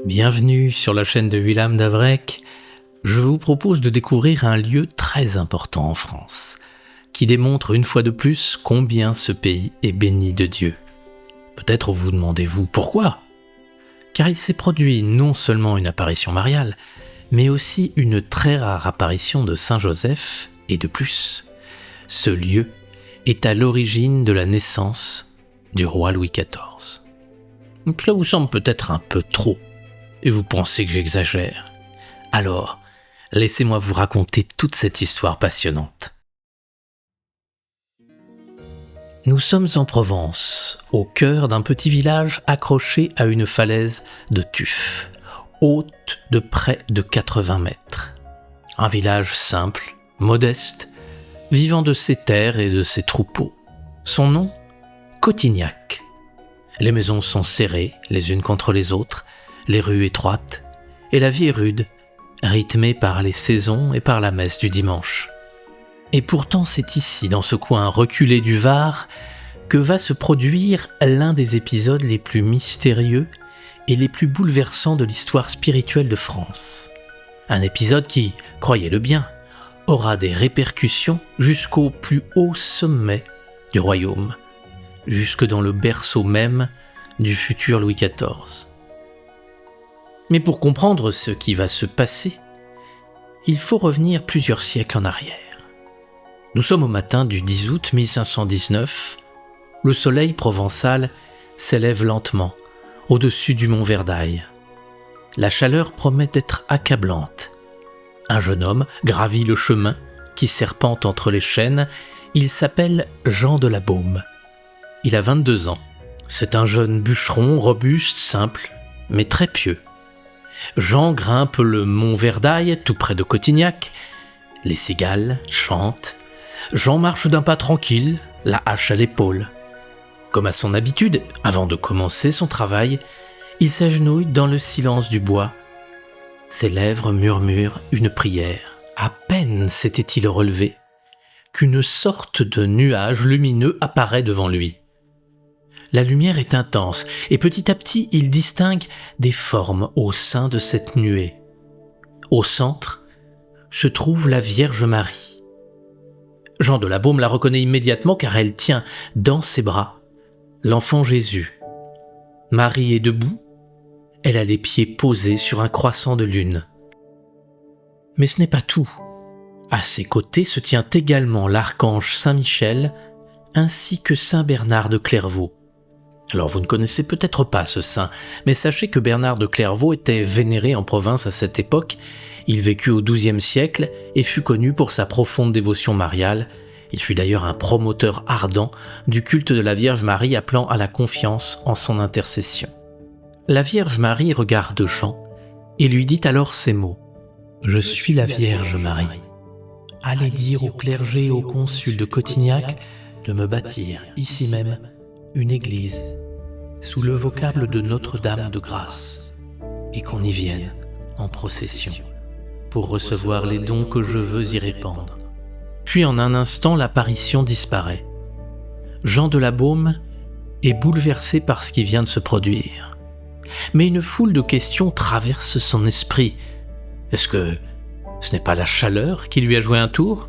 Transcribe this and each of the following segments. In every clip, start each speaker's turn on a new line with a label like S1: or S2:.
S1: Bienvenue sur la chaîne de William Davrec. Je vous propose de découvrir un lieu très important en France, qui démontre une fois de plus combien ce pays est béni de Dieu. Peut-être vous demandez-vous pourquoi ? Car il s'est produit non seulement une apparition mariale, mais aussi une très rare apparition de Saint Joseph, et de plus, ce lieu est à l'origine de la naissance du roi Louis XIV. Cela vous semble peut-être un peu trop, et vous pensez que j'exagère. Alors, laissez-moi vous raconter toute cette histoire passionnante. Nous sommes en Provence, au cœur d'un petit village accroché à une falaise de tuf, haute de près de 80 mètres. Un village simple, modeste, vivant de ses terres et de ses troupeaux. Son nom ? Cotignac. Les maisons sont serrées les unes contre les autres, les rues étroites, et la vie est rude, rythmée par les saisons et par la messe du dimanche. Et pourtant c'est ici, dans ce coin reculé du Var, que va se produire l'un des épisodes les plus mystérieux et les plus bouleversants de l'histoire spirituelle de France. Un épisode qui, croyez-le bien, aura des répercussions jusqu'au plus haut sommet du royaume, jusque dans le berceau même du futur Louis XIV. Mais pour comprendre ce qui va se passer, il faut revenir plusieurs siècles en arrière. Nous sommes au matin du 10 août 1519. Le soleil provençal s'élève lentement au-dessus du mont Verdaille. La chaleur promet d'être accablante. Un jeune homme gravit le chemin qui serpente entre les chênes. Il s'appelle Jean de la Baume. Il a 22 ans. C'est un jeune bûcheron robuste, simple, mais très pieux. Jean grimpe le mont Verdaille, tout près de Cotignac. Les cigales chantent. Jean marche d'un pas tranquille, la hache à l'épaule. Comme à son habitude, avant de commencer son travail, il s'agenouille dans le silence du bois. Ses lèvres murmurent une prière. À peine s'était-il relevé qu'une sorte de nuage lumineux apparaît devant lui. La lumière est intense et petit à petit, il distingue des formes au sein de cette nuée. Au centre se trouve la Vierge Marie. Jean de la Baume la reconnaît immédiatement car elle tient dans ses bras l'enfant Jésus. Marie est debout, elle a les pieds posés sur un croissant de lune. Mais ce n'est pas tout. À ses côtés se tient également l'archange Saint-Michel ainsi que Saint Bernard de Clairvaux. Alors vous ne connaissez peut-être pas ce saint, mais sachez que Bernard de Clairvaux était vénéré en province à cette époque. Il vécut au XIIe siècle et fut connu pour sa profonde dévotion mariale. Il fut d'ailleurs un promoteur ardent du culte de la Vierge Marie, appelant à la confiance en son intercession. La Vierge Marie regarde Jean et lui dit alors ces mots : « Je suis la Vierge Marie. Allez dire au clergé et au consul de Cotignac de me bâtir ici même une église sous le vocable de Notre-Dame de Grâce et qu'on y vienne en procession pour recevoir les dons que je veux y répandre. » Puis en un instant, l'apparition disparaît. Jean de la Baume est bouleversé par ce qui vient de se produire. Mais une foule de questions traverse son esprit. Est-ce que ce n'est pas la chaleur qui lui a joué un tour ?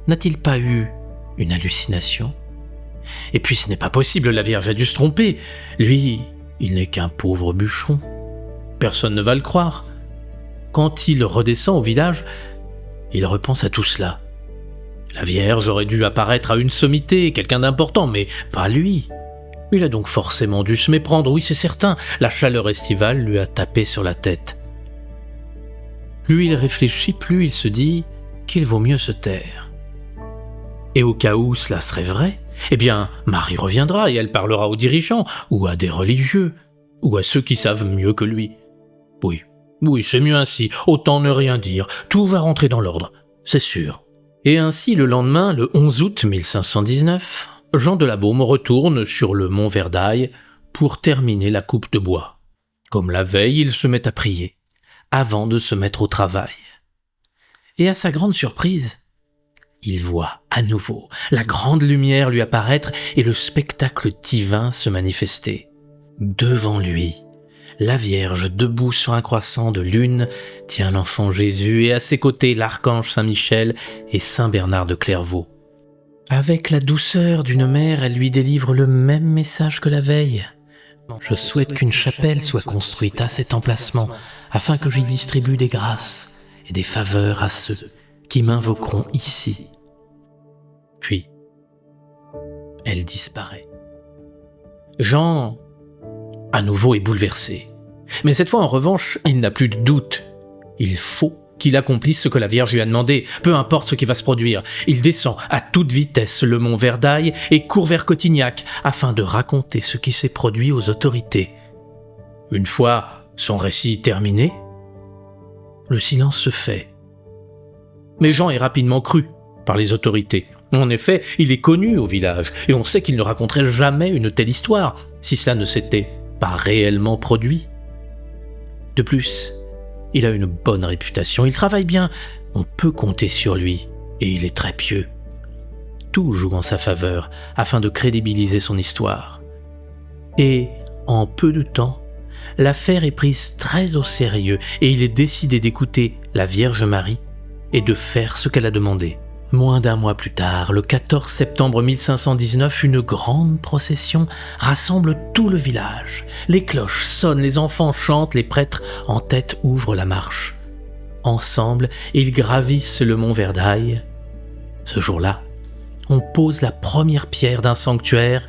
S1: N'a-t-il pas eu une hallucination ? Et puis ce n'est pas possible, la Vierge a dû se tromper. Lui, il n'est qu'un pauvre bûcheron. Personne ne va le croire. Quand il redescend au village, il repense à tout cela. La Vierge aurait dû apparaître à une sommité, quelqu'un d'important, mais pas lui. Il a donc forcément dû se méprendre, oui c'est certain. La chaleur estivale lui a tapé sur la tête. Plus il réfléchit, plus il se dit qu'il vaut mieux se taire. Et au cas où cela serait vrai, eh bien, Marie reviendra et elle parlera aux dirigeants, ou à des religieux, ou à ceux qui savent mieux que lui. Oui, c'est mieux ainsi, autant ne rien dire, tout va rentrer dans l'ordre, c'est sûr. Et ainsi, le lendemain, le 11 août 1519, Jean de la Baume retourne sur le mont Verdaille pour terminer la coupe de bois. Comme la veille, il se met à prier, avant de se mettre au travail. Et à sa grande surprise, il voit à nouveau la grande lumière lui apparaître et le spectacle divin se manifester. Devant lui, la Vierge, debout sur un croissant de lune, tient l'enfant Jésus et à ses côtés l'archange Saint-Michel et Saint Bernard de Clairvaux. Avec la douceur d'une mère, elle lui délivre le même message que la veille. Je souhaite qu'une chapelle soit construite à cet emplacement, afin que j'y distribue des grâces et des faveurs à ceux qui m'invoqueront ici. Puis, elle disparaît. Jean, à nouveau, est bouleversé. Mais cette fois, en revanche, il n'a plus de doute. Il faut qu'il accomplisse ce que la Vierge lui a demandé, peu importe ce qui va se produire. Il descend à toute vitesse le mont Verdaille et court vers Cotignac afin de raconter ce qui s'est produit aux autorités. Une fois son récit terminé, le silence se fait. Mais Jean est rapidement cru par les autorités. En effet, il est connu au village et on sait qu'il ne raconterait jamais une telle histoire si cela ne s'était pas réellement produit. De plus, il a une bonne réputation, il travaille bien, on peut compter sur lui, et il est très pieux. Tout joue en sa faveur afin de crédibiliser son histoire. Et, en peu de temps, l'affaire est prise très au sérieux et il est décidé d'écouter la Vierge Marie et de faire ce qu'elle a demandé. Moins d'un mois plus tard, le 14 septembre 1519, une grande procession rassemble tout le village. Les cloches sonnent, les enfants chantent, les prêtres en tête ouvrent la marche. Ensemble, ils gravissent le mont Verdaille. Ce jour-là, on pose la première pierre d'un sanctuaire,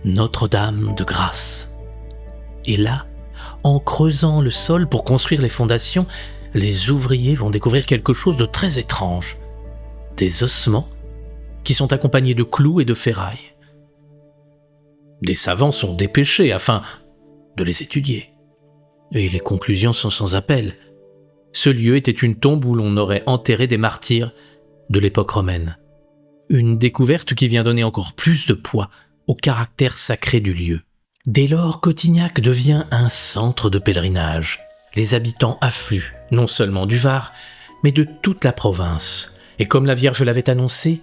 S1: Notre-Dame de Grâce. Et là, en creusant le sol pour construire les fondations, les ouvriers vont découvrir quelque chose de très étrange. Des ossements qui sont accompagnés de clous et de ferrailles. Des savants sont dépêchés afin de les étudier. Et les conclusions sont sans appel. Ce lieu était une tombe où l'on aurait enterré des martyrs de l'époque romaine. Une découverte qui vient donner encore plus de poids au caractère sacré du lieu. Dès lors, Cotignac devient un centre de pèlerinage. Les habitants affluent, non seulement du Var, mais de toute la province. Et comme la Vierge l'avait annoncé,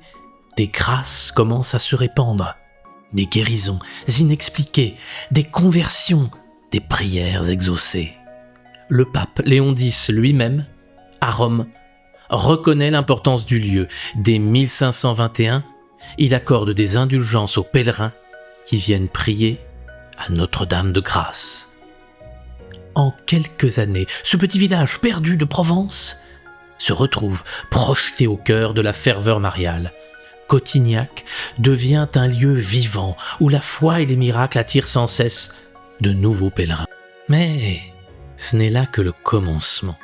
S1: des grâces commencent à se répandre. Des guérisons inexpliquées, des conversions, des prières exaucées. Le pape Léon X lui-même, à Rome, reconnaît l'importance du lieu. Dès 1521, il accorde des indulgences aux pèlerins qui viennent prier à Notre-Dame de Grâce. En quelques années, ce petit village perdu de Provence se retrouve projeté au cœur de la ferveur mariale. Cotignac devient un lieu vivant où la foi et les miracles attirent sans cesse de nouveaux pèlerins. Mais ce n'est là que le commencement.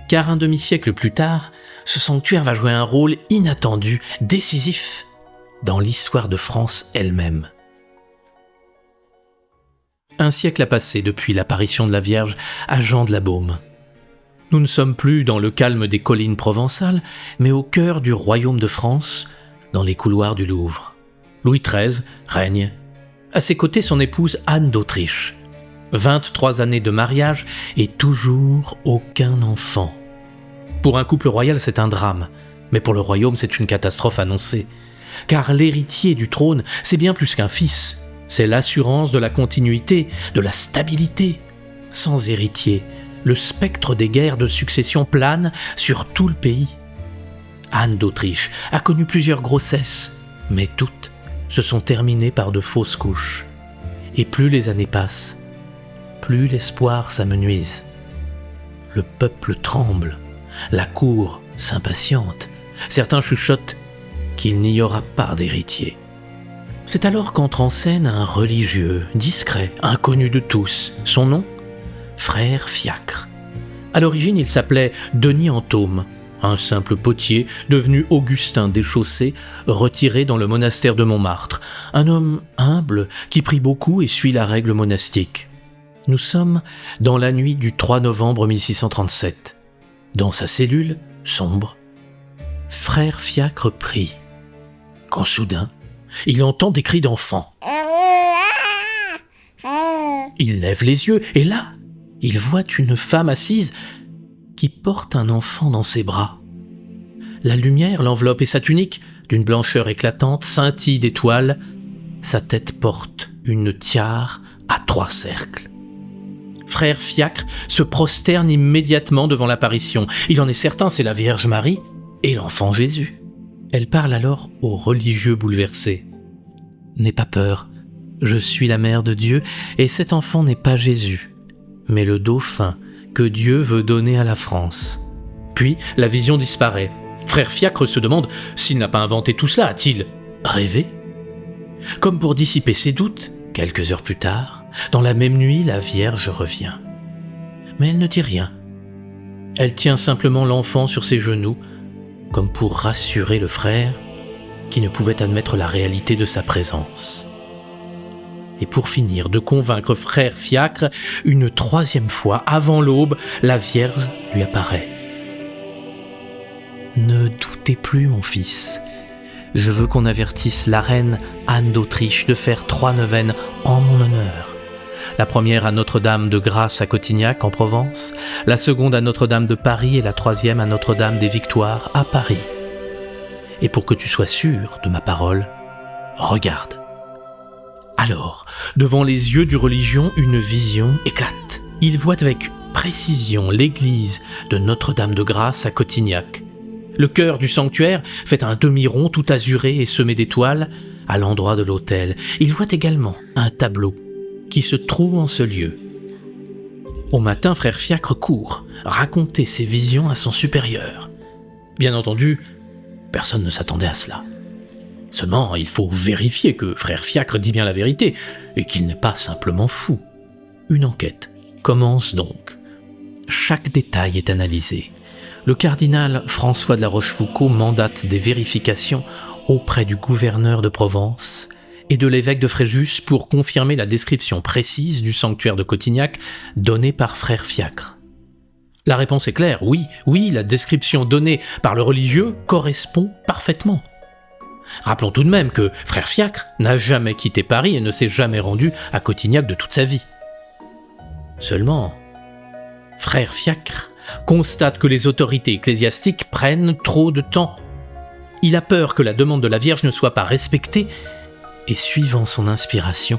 S1: Car un demi-siècle plus tard, ce sanctuaire va jouer un rôle inattendu, décisif, dans l'histoire de France elle-même. Un siècle a passé depuis l'apparition de la Vierge à Jean de la Baume. Nous ne sommes plus dans le calme des collines provençales, mais au cœur du royaume de France, dans les couloirs du Louvre. Louis XIII règne. À ses côtés, son épouse Anne d'Autriche. 23 années de mariage et toujours aucun enfant. Pour un couple royal, c'est un drame, mais pour le royaume, c'est une catastrophe annoncée. Car l'héritier du trône, c'est bien plus qu'un fils. C'est l'assurance de la continuité, de la stabilité. Sans héritier, le spectre des guerres de succession plane sur tout le pays. Anne d'Autriche a connu plusieurs grossesses, mais toutes se sont terminées par de fausses couches. Et plus les années passent, plus l'espoir s'amenuise. Le peuple tremble, la cour s'impatiente. Certains chuchotent qu'il n'y aura pas d'héritier. C'est alors qu'entre en scène un religieux, discret, inconnu de tous. Son nom ? Frère Fiacre. À l'origine, il s'appelait Denis Antôme, un simple potier devenu Augustin déchaussé, retiré dans le monastère de Montmartre. Un homme humble qui prie beaucoup et suit la règle monastique. Nous sommes dans la nuit du 3 novembre 1637. Dans sa cellule, sombre, Frère Fiacre prie. Quand soudain, il entend des cris d'enfants. Il lève les yeux et là, il voit une femme assise qui porte un enfant dans ses bras. La lumière l'enveloppe et sa tunique, d'une blancheur éclatante, scintille d'étoiles. Sa tête porte une tiare à 3 cercles. frère Fiacre se prosterne immédiatement devant l'apparition. Il en est certain, c'est la Vierge Marie et l'enfant Jésus. Elle parle alors aux religieux bouleversés. « N'aie pas peur, je suis la mère de Dieu et cet enfant n'est pas Jésus, mais le dauphin que Dieu veut donner à la France. » Puis la vision disparaît. Frère Fiacre se demande s'il n'a pas inventé tout cela. A-t-il rêvé ? Comme pour dissiper ses doutes, quelques heures plus tard, dans la même nuit, la Vierge revient. Mais elle ne dit rien. Elle tient simplement l'enfant sur ses genoux, comme pour rassurer le frère qui ne pouvait admettre la réalité de sa présence. Et pour finir de convaincre frère Fiacre, une troisième fois, avant l'aube, la Vierge lui apparaît. « Ne doutez plus, mon fils. Je veux qu'on avertisse la reine Anne d'Autriche de faire 3 neuvaines en mon honneur. La première à Notre-Dame de Grâce à Cotignac, en Provence, la seconde à Notre-Dame de Paris et la troisième à Notre-Dame des Victoires, à Paris. Et pour que tu sois sûr de ma parole, regarde. » Alors, devant les yeux du religieux, une vision éclate. Il voit avec précision l'église de Notre-Dame de Grâce à Cotignac. Le chœur du sanctuaire fait un demi-rond tout azuré et semé d'étoiles à l'endroit de l'autel. Il voit également un tableau qui se trouve en ce lieu. Au matin, frère Fiacre court raconter ses visions à son supérieur. Bien entendu, personne ne s'attendait à cela. Seulement, il faut vérifier que frère Fiacre dit bien la vérité et qu'il n'est pas simplement fou. Une enquête commence donc. Chaque détail est analysé. Le cardinal François de la Rochefoucauld mandate des vérifications auprès du gouverneur de Provence et de l'évêque de Fréjus pour confirmer la description précise du sanctuaire de Cotignac donnée par frère Fiacre. La réponse est claire, oui, la description donnée par le religieux correspond parfaitement. Rappelons tout de même que frère Fiacre n'a jamais quitté Paris et ne s'est jamais rendu à Cotignac de toute sa vie. Seulement, frère Fiacre constate que les autorités ecclésiastiques prennent trop de temps. Il a peur que la demande de la Vierge ne soit pas respectée et, suivant son inspiration,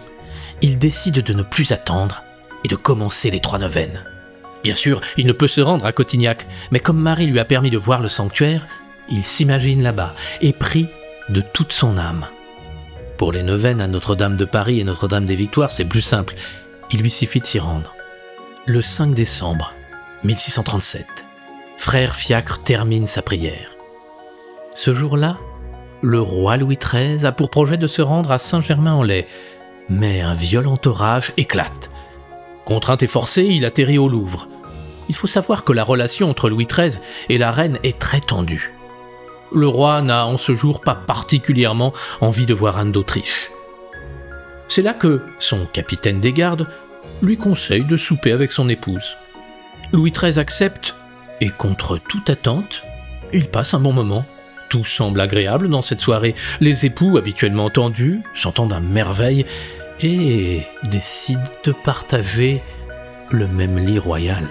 S1: il décide de ne plus attendre et de commencer les 3 neuvaines. Bien sûr, il ne peut se rendre à Cotignac, mais comme Marie lui a permis de voir le sanctuaire, il s'imagine là-bas et prie de toute son âme. Pour les neuvaines à Notre-Dame de Paris et Notre-Dame des Victoires, c'est plus simple, il lui suffit de s'y rendre. Le 5 décembre 1637, frère Fiacre termine sa prière. Ce jour-là, le roi Louis XIII a pour projet de se rendre à Saint-Germain-en-Laye, mais un violent orage éclate. Contraint et forcé, il atterrit au Louvre. Il faut savoir que la relation entre Louis XIII et la reine est très tendue. Le roi n'a en ce jour pas particulièrement envie de voir Anne d'Autriche. C'est là que son capitaine des gardes lui conseille de souper avec son épouse. Louis XIII accepte, et contre toute attente, il passe un bon moment. Tout semble agréable dans cette soirée. Les époux, habituellement tendus, s'entendent à merveille et décident de partager le même lit royal.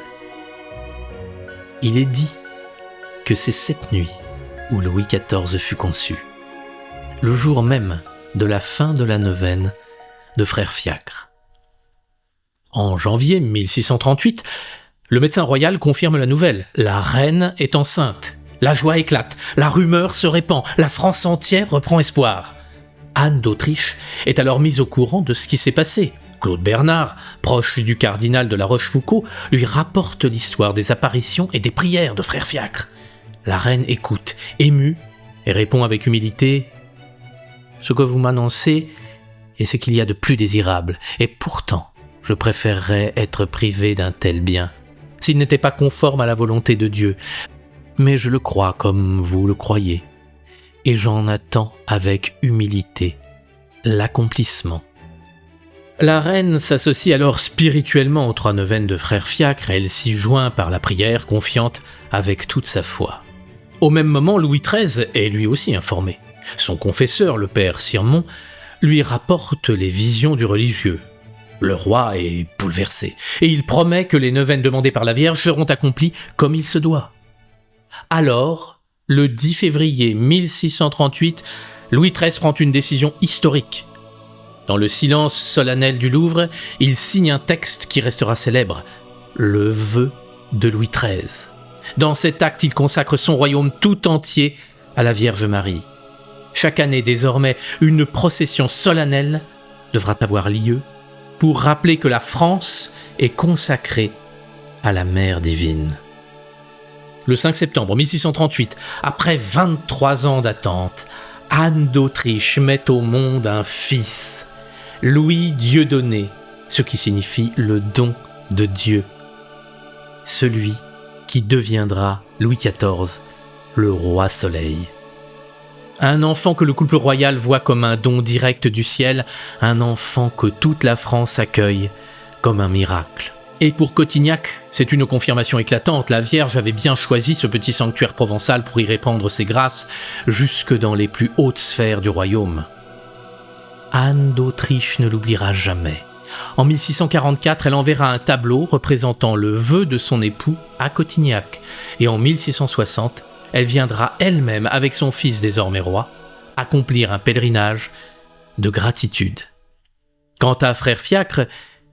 S1: Il est dit que c'est cette nuit où Louis XIV fut conçu, le jour même de la fin de la neuvaine de frère Fiacre. En janvier 1638, le médecin royal confirme la nouvelle. La reine est enceinte. La joie éclate, la rumeur se répand, la France entière reprend espoir. Anne d'Autriche est alors mise au courant de ce qui s'est passé. Claude Bernard, proche du cardinal de la Rochefoucauld, lui rapporte l'histoire des apparitions et des prières de frère Fiacre. La reine écoute, émue, et répond avec humilité « Ce que vous m'annoncez est ce qu'il y a de plus désirable, et pourtant, je préférerais être privé d'un tel bien, s'il n'était pas conforme à la volonté de Dieu. Mais je le crois comme vous le croyez, et j'en attends avec humilité l'accomplissement. » La reine s'associe alors spirituellement aux 3 neuvaines de frère Fiacre et elle s'y joint par la prière, confiante avec toute sa foi. Au même moment, Louis XIII est lui aussi informé. Son confesseur, le père Sirmont, lui rapporte les visions du religieux. Le roi est bouleversé et il promet que les neuvaines demandées par la Vierge seront accomplies comme il se doit. Alors, le 10 février 1638, Louis XIII prend une décision historique. Dans le silence solennel du Louvre, il signe un texte qui restera célèbre, le vœu de Louis XIII. Dans cet acte, il consacre son royaume tout entier à la Vierge Marie. Chaque année, désormais, une procession solennelle devra avoir lieu pour rappeler que la France est consacrée à la Mère divine. Le 5 septembre 1638, après 23 ans d'attente, Anne d'Autriche met au monde un fils, Louis Dieudonné, ce qui signifie le don de Dieu. Celui qui deviendra Louis XIV, le roi soleil. Un enfant que le couple royal voit comme un don direct du ciel, un enfant que toute la France accueille comme un miracle. Et pour Cotignac, c'est une confirmation éclatante. La Vierge avait bien choisi ce petit sanctuaire provençal pour y répandre ses grâces jusque dans les plus hautes sphères du royaume. Anne d'Autriche ne l'oubliera jamais. En 1644, elle enverra un tableau représentant le vœu de son époux à Cotignac. Et en 1660, elle viendra elle-même, avec son fils désormais roi, accomplir un pèlerinage de gratitude. Quant à Frère Fiacre,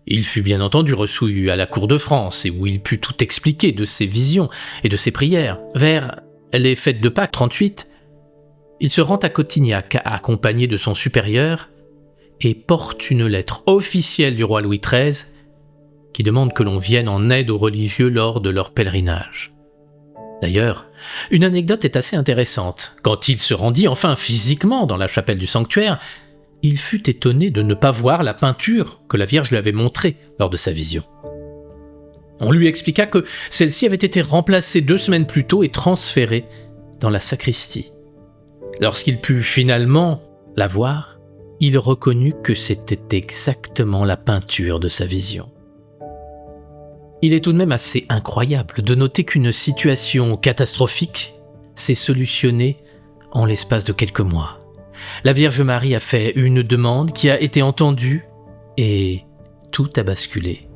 S1: il fut bien entendu reçu à la cour de France et où il put tout expliquer de ses visions et de ses prières. Vers les fêtes de Pâques 38, il se rend à Cotignac accompagné de son supérieur et porte une lettre officielle du roi Louis XIII qui demande que l'on vienne en aide aux religieux lors de leur pèlerinage. D'ailleurs, une anecdote est assez intéressante. Quand il se rendit enfin physiquement dans la chapelle du sanctuaire, il fut étonné de ne pas voir la peinture que la Vierge lui avait montrée lors de sa vision. On lui expliqua que celle-ci avait été remplacée 2 semaines plus tôt et transférée dans la sacristie. Lorsqu'il put finalement la voir, il reconnut que c'était exactement la peinture de sa vision. Il est tout de même assez incroyable de noter qu'une situation catastrophique s'est solutionnée en l'espace de quelques mois. La Vierge Marie a fait une demande qui a été entendue et tout a basculé.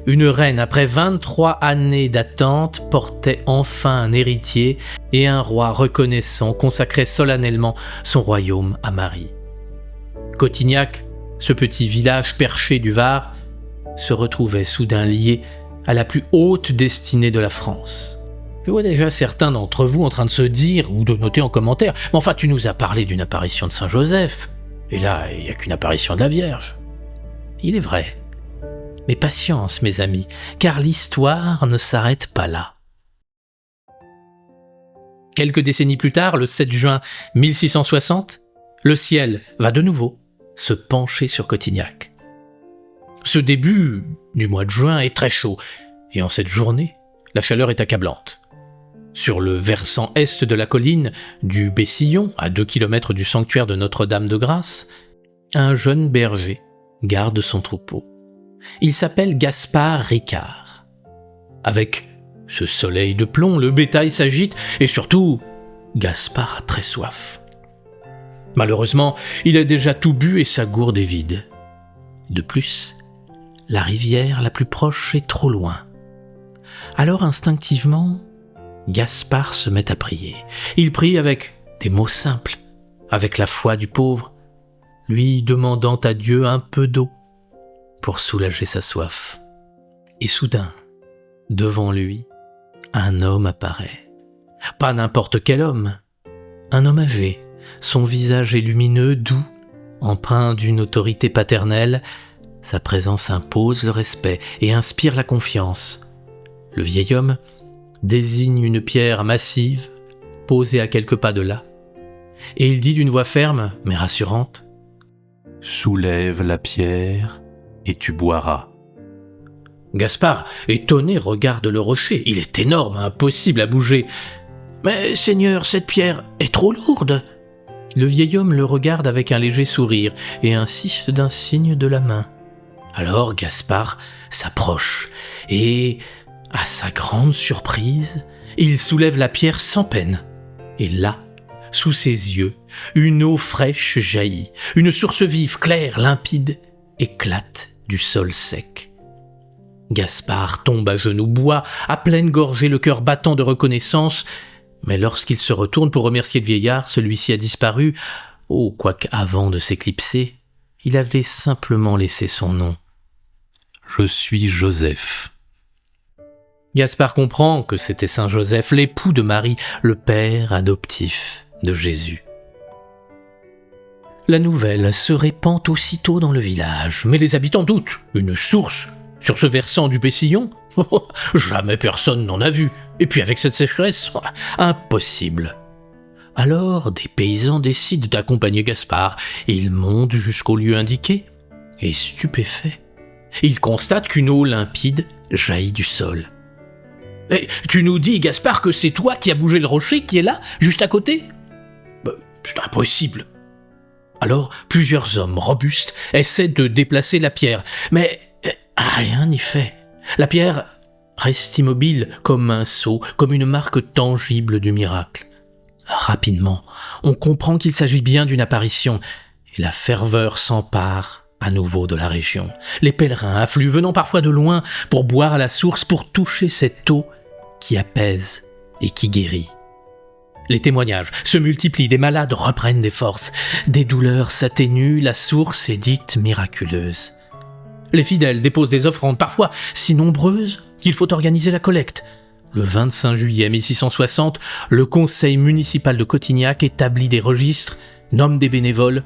S1: Une reine, après 23 années d'attente, portait enfin un héritier et un roi reconnaissant consacrait solennellement son royaume à Marie. Cotignac, ce petit village perché du Var, se retrouvait soudain lié à la plus haute destinée de la France. Je vois déjà certains d'entre vous en train de se dire ou de noter en commentaire « Mais enfin, tu nous as parlé d'une apparition de Saint-Joseph, et là, il n'y a qu'une apparition de la Vierge. » Il est vrai. Mais patience, mes amis, car l'histoire ne s'arrête pas là. Quelques décennies plus tard, le 7 juin 1660, le ciel va de nouveau se pencher sur Cotignac. Ce début du mois de juin est très chaud, et en cette journée, la chaleur est accablante. Sur le versant est de la colline du Bessillon, à 2 km du sanctuaire de Notre-Dame-de-Grâce, un jeune berger garde son troupeau. Il s'appelle Gaspard Ricard. Avec ce soleil de plomb, le bétail s'agite et surtout, Gaspard a très soif. Malheureusement, il a déjà tout bu et sa gourde est vide. De plus, la rivière la plus proche est trop loin. Alors instinctivement, Gaspard se met à prier. Il prie avec des mots simples, avec la foi du pauvre, lui demandant à Dieu un peu d'eau pour soulager sa soif. Et soudain, devant lui, un homme apparaît. Pas n'importe quel homme, un homme âgé. Son visage est lumineux, doux, empreint d'une autorité paternelle. Sa présence impose le respect et inspire la confiance. Le vieil homme désigne une pierre massive posée à quelques pas de là, et il dit d'une voix ferme mais rassurante : «
S2: Soulève la pierre et tu boiras. »
S1: Gaspard, étonné, regarde le rocher. Il est énorme, impossible à bouger. « Mais Seigneur, cette pierre est trop lourde !» Le vieil homme le regarde avec un léger sourire et insiste d'un signe de la main. Alors Gaspard s'approche et, à sa grande surprise, il soulève la pierre sans peine. Et là, sous ses yeux, une eau fraîche jaillit. Une source vive, claire, limpide, éclate du sol sec. Gaspard tombe à genoux, boit à pleine gorgée, le cœur battant de reconnaissance. Mais lorsqu'il se retourne pour remercier le vieillard, celui-ci a disparu. Oh, quoique avant de s'éclipser, Il avait simplement laissé son nom.
S2: Je suis Joseph.
S1: Gaspard comprend que c'était Saint Joseph, l'époux de Marie, le père adoptif de Jésus. La nouvelle se répand aussitôt dans le village, mais les habitants doutent. Une source sur ce versant du Bessillon ? Jamais personne n'en a vu. Et puis avec cette sécheresse, impossible. Alors des paysans décident d'accompagner Gaspard. Ils montent jusqu'au lieu indiqué et, stupéfaits, ils constatent qu'une eau limpide jaillit du sol. Et tu nous dis, Gaspard, que c'est toi qui as bougé le rocher qui est là, juste à côté ? C'est impossible. Alors, plusieurs hommes robustes essaient de déplacer la pierre, mais rien n'y fait. La pierre reste immobile comme un sceau, comme une marque tangible du miracle. Rapidement, on comprend qu'il s'agit bien d'une apparition, et la ferveur s'empare à nouveau de la région. Les pèlerins affluent, venant parfois de loin, pour boire à la source, pour toucher cette eau qui apaise et qui guérit. Les témoignages se multiplient, des malades reprennent des forces, des douleurs s'atténuent, la source est dite miraculeuse. Les fidèles déposent des offrandes, parfois si nombreuses qu'il faut organiser la collecte. Le 25 juillet 1660, le conseil municipal de Cotignac établit des registres, nomme des bénévoles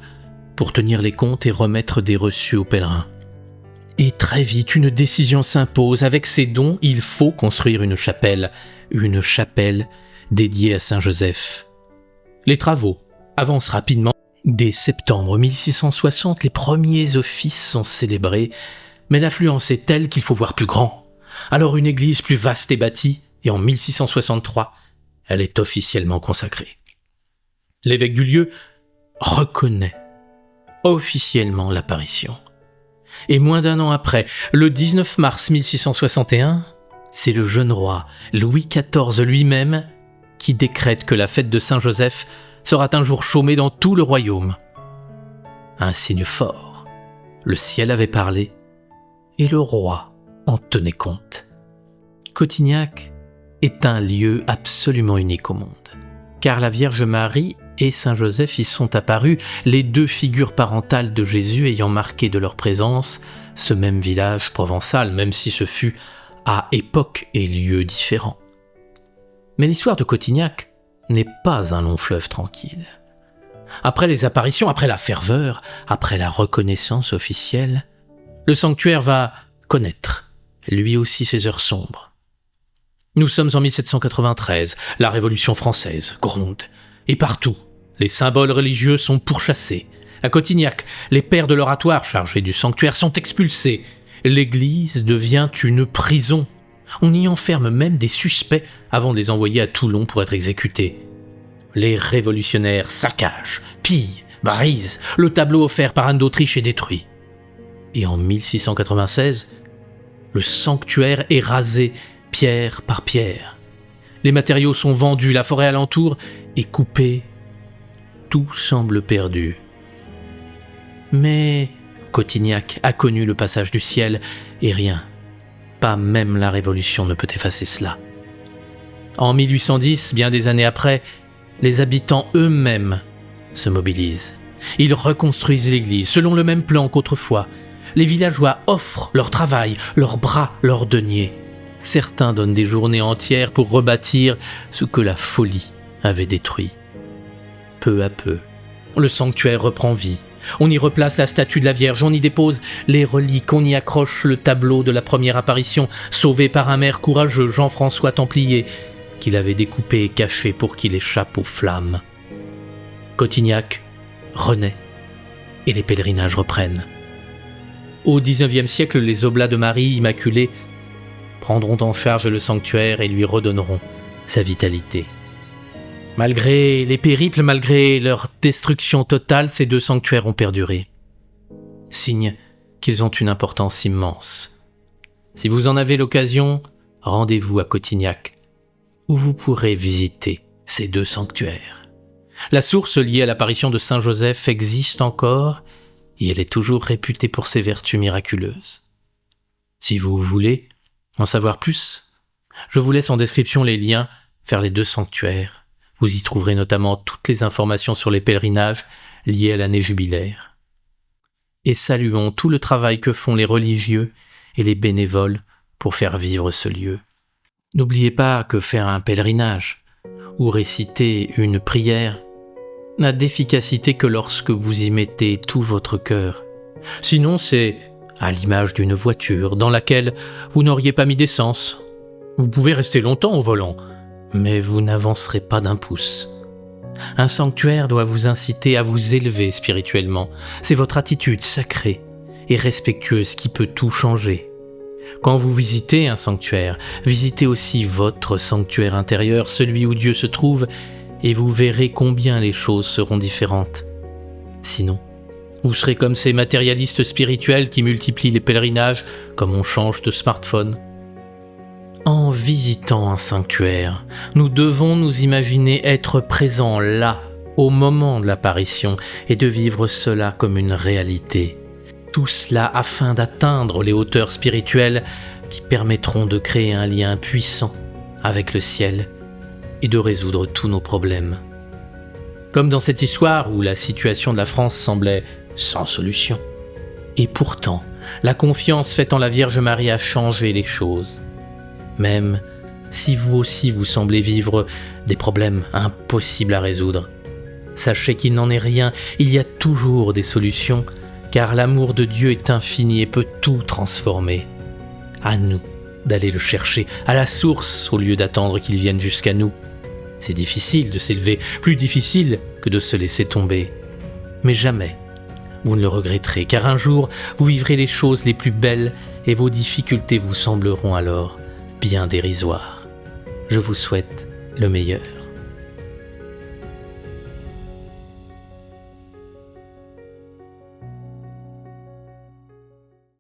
S1: pour tenir les comptes et remettre des reçus aux pèlerins. Et très vite, une décision s'impose. Avec ces dons, il faut construire une chapelle dédiée à Saint Joseph. Les travaux avancent rapidement. Dès septembre 1660, les premiers offices sont célébrés, mais l'affluence est telle qu'il faut voir plus grand. Alors une église plus vaste est bâtie, et en 1663, elle est officiellement consacrée. L'évêque du lieu reconnaît officiellement l'apparition. Et moins d'un an après, le 19 mars 1661, c'est le jeune roi Louis XIV lui-même qui décrète que la fête de Saint-Joseph sera un jour chômé dans tout le royaume. Un signe fort. Le ciel avait parlé et le roi en tenait compte. Cotignac est un lieu absolument unique au monde, car la Vierge Marie et Saint Joseph y sont apparus, les deux figures parentales de Jésus ayant marqué de leur présence ce même village provençal, même si ce fut à époque et lieu différents. Mais l'histoire de Cotignac n'est pas un long fleuve tranquille. Après les apparitions, après la ferveur, après la reconnaissance officielle, le sanctuaire va connaître, lui aussi, ses heures sombres. Nous sommes en 1793, la Révolution française gronde, et partout, les symboles religieux sont pourchassés. À Cotignac, les pères de l'oratoire chargés du sanctuaire sont expulsés. L'église devient une prison. On y enferme même des suspects avant de les envoyer à Toulon pour être exécutés. Les révolutionnaires saccagent, pillent, brisent. Le tableau offert par Anne d'Autriche est détruit. Et en 1696, le sanctuaire est rasé pierre par pierre. Les matériaux sont vendus, la forêt alentour est coupée. Tout semble perdu. Mais Cotignac a connu le passage du ciel et rien, pas même la Révolution ne peut effacer cela. En 1810, bien des années après, les habitants eux-mêmes se mobilisent. Ils reconstruisent l'église selon le même plan qu'autrefois. Les villageois offrent leur travail, leurs bras, leurs deniers. Certains donnent des journées entières pour rebâtir ce que la folie avait détruit. Peu à peu, le sanctuaire reprend vie. On y replace la statue de la Vierge, on y dépose les reliques, on y accroche le tableau de la première apparition, sauvé par un maire courageux, Jean-François Templier, qu'il avait découpé et caché pour qu'il échappe aux flammes. Cotignac renaît et les pèlerinages reprennent. Au XIXe siècle, les oblats de Marie Immaculée prendront en charge le sanctuaire et lui redonneront sa vitalité. Malgré les périples, malgré leur destruction totale, ces deux sanctuaires ont perduré. Signe qu'ils ont une importance immense. Si vous en avez l'occasion, rendez-vous à Cotignac, où vous pourrez visiter ces deux sanctuaires. La source liée à l'apparition de Saint Joseph existe encore, et elle est toujours réputée pour ses vertus miraculeuses. Si vous voulez en savoir plus, je vous laisse en description les liens vers les deux sanctuaires. Vous y trouverez notamment toutes les informations sur les pèlerinages liés à l'année jubilaire. et saluons tout le travail que font les religieux et les bénévoles pour faire vivre ce lieu. N'oubliez pas que faire un pèlerinage ou réciter une prière n'a d'efficacité que lorsque vous y mettez tout votre cœur. Sinon, c'est à l'image d'une voiture dans laquelle vous n'auriez pas mis d'essence. Vous pouvez rester longtemps au volant, mais vous n'avancerez pas d'un pouce. Un sanctuaire doit vous inciter à vous élever spirituellement. C'est votre attitude sacrée et respectueuse qui peut tout changer. Quand vous visitez un sanctuaire, visitez aussi votre sanctuaire intérieur, celui où Dieu se trouve, et vous verrez combien les choses seront différentes. Sinon, vous serez comme ces matérialistes spirituels qui multiplient les pèlerinages comme on change de smartphone. En visitant un sanctuaire, nous devons nous imaginer être présents là, au moment de l'apparition, et de vivre cela comme une réalité. Tout cela afin d'atteindre les hauteurs spirituelles qui permettront de créer un lien puissant avec le ciel et de résoudre tous nos problèmes. Comme dans cette histoire où la situation de la France semblait sans solution. Et pourtant, la confiance faite en la Vierge Marie a changé les choses. Même si vous aussi vous semblez vivre des problèmes impossibles à résoudre, sachez qu'il n'en est rien, il y a toujours des solutions, car l'amour de Dieu est infini et peut tout transformer. À nous d'aller le chercher à la source au lieu d'attendre qu'il vienne jusqu'à nous. C'est difficile de s'élever, plus difficile que de se laisser tomber. Mais jamais vous ne le regretterez, car un jour vous vivrez les choses les plus belles et vos difficultés vous sembleront alors bien dérisoires. Je vous souhaite le meilleur.